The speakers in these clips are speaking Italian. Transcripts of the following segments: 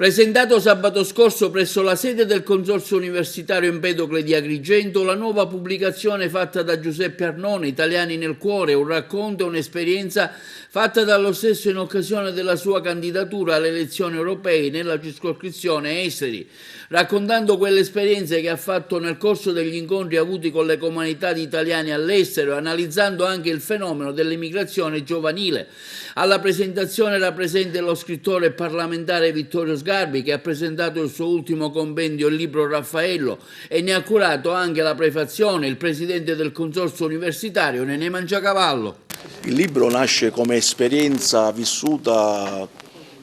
Presentato sabato scorso presso la sede del Consorzio Universitario Empedocle di Agrigento, la nuova pubblicazione fatta da Giuseppe Arnone, Italiani nel cuore, un racconto e un'esperienza fatta dallo stesso in occasione della sua candidatura alle elezioni europee nella circoscrizione Esteri, raccontando quelle esperienze che ha fatto nel corso degli incontri avuti con le comunità di italiani all'estero, analizzando anche il fenomeno dell'immigrazione giovanile. Alla presentazione era presente lo scrittore e parlamentare Vittorio Sgarbi, che ha presentato il suo ultimo compendio, il libro Raffaello, e ne ha curato anche la prefazione il presidente del Consorzio Universitario, Nenè Mangiacavallo. Il libro nasce come esperienza vissuta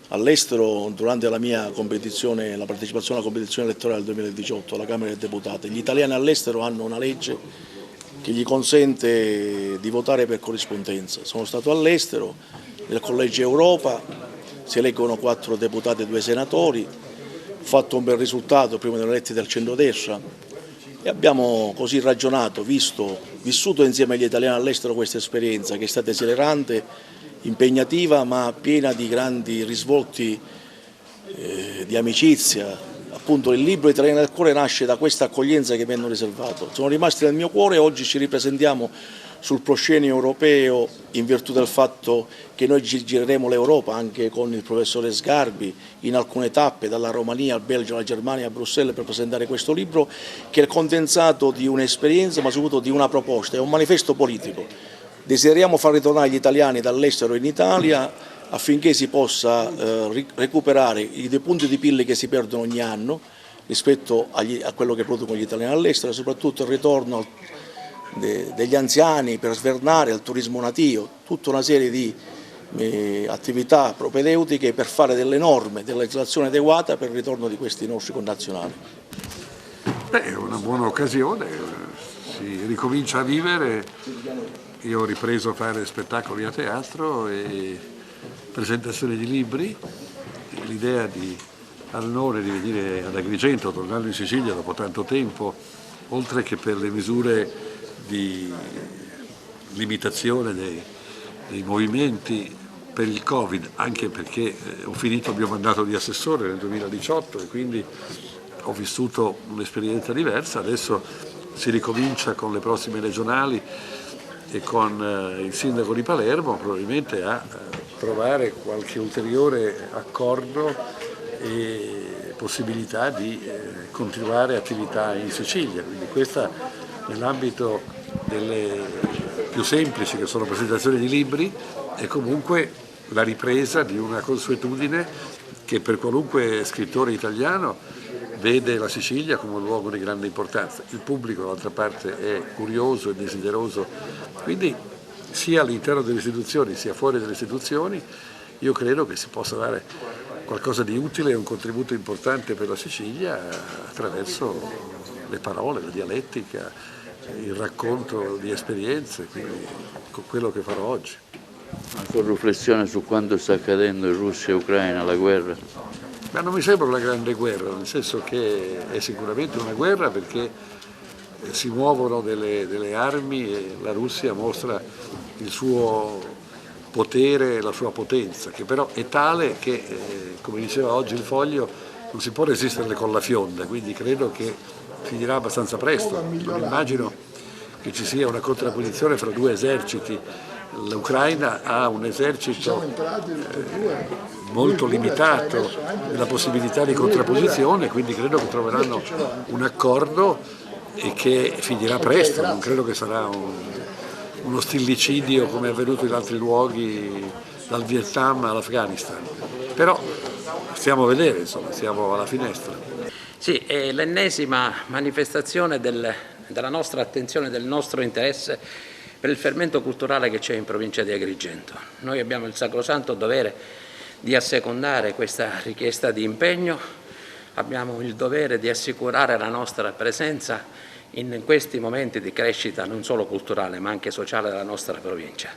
all'estero durante la mia competizione, la partecipazione alla competizione elettorale del 2018 alla Camera dei Deputati. Gli italiani all'estero hanno una legge che gli consente di votare per corrispondenza. Sono stato all'estero, nel Collegio Europa, si eleggono 4 deputati e 2 senatori, ho fatto un bel risultato, prima delle eletti del centrodestra, e abbiamo così ragionato, vissuto insieme agli italiani all'estero questa esperienza che è stata esilarante, impegnativa ma piena di grandi risvolti di amicizia. Appunto il libro Italiani nel cuore nasce da questa accoglienza che mi hanno riservato. Sono rimasti nel mio cuore e oggi ci ripresentiamo sul proscenio europeo in virtù del fatto che noi gireremo l'Europa anche con il professore Sgarbi in alcune tappe, dalla Romania al Belgio, alla Germania, a Bruxelles, per presentare questo libro che è il condensato di un'esperienza ma soprattutto di una proposta, è un manifesto politico. Desideriamo far ritornare gli italiani dall'estero in Italia affinché si possa recuperare i 2 punti di PIL che si perdono ogni anno rispetto a quello che producono gli italiani all'estero, e soprattutto il ritorno degli anziani per svernare il turismo natio, tutta una serie di attività propedeutiche per fare delle norme, della legislazione adeguata per il ritorno di questi nostri connazionali. È una buona occasione, si ricomincia a vivere. Io ho ripreso a fare spettacoli a teatro e presentazioni di libri. L'idea di Arnone di venire ad Agrigento, tornando in Sicilia dopo tanto tempo, oltre che per le misure di limitazione dei movimenti per il Covid, anche perché ho finito il mio mandato di assessore nel 2018 e quindi ho vissuto un'esperienza diversa. Adesso si ricomincia con le prossime regionali e con il sindaco di Palermo probabilmente a trovare qualche ulteriore accordo e possibilità di continuare attività in Sicilia. Quindi questa nell'ambito delle più semplici, che sono presentazioni di libri, è comunque la ripresa di una consuetudine che per qualunque scrittore italiano vede la Sicilia come un luogo di grande importanza. Il pubblico d'altra parte è curioso e desideroso, quindi sia all'interno delle istituzioni sia fuori dalle istituzioni io credo che si possa dare qualcosa di utile e un contributo importante per la Sicilia attraverso le parole, la dialettica, il racconto di esperienze, quindi con quello che farò oggi. Una tua riflessione su quanto sta accadendo in Russia e Ucraina, la guerra? Ma non mi sembra una grande guerra, nel senso che è sicuramente una guerra perché si muovono delle armi e la Russia mostra il suo potere e la sua potenza, che però è tale che, come diceva oggi il Foglio, non si può resistere con la fionda, quindi credo che finirà abbastanza presto. Non immagino che ci sia una contrapposizione fra 2 eserciti. L'Ucraina ha un esercito molto limitato nella possibilità di contrapposizione, quindi credo che troveranno un accordo e che finirà presto, non credo che sarà uno stillicidio come è avvenuto in altri luoghi, dal Vietnam all'Afghanistan. Però stiamo a vedere, insomma, siamo alla finestra. Sì, è l'ennesima manifestazione della nostra attenzione, del nostro interesse per il fermento culturale che c'è in provincia di Agrigento. Noi abbiamo il sacrosanto dovere di assecondare questa richiesta di impegno, abbiamo il dovere di assicurare la nostra presenza in questi momenti di crescita non solo culturale ma anche sociale della nostra provincia.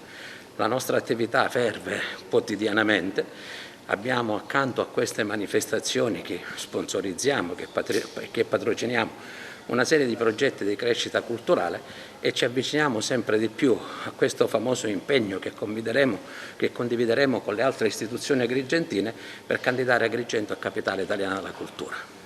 La nostra attività ferve quotidianamente, abbiamo accanto a queste manifestazioni che sponsorizziamo, che patrociniamo, una serie di progetti di crescita culturale e ci avviciniamo sempre di più a questo famoso impegno che condivideremo con le altre istituzioni agrigentine per candidare Agrigento a capitale italiana della cultura.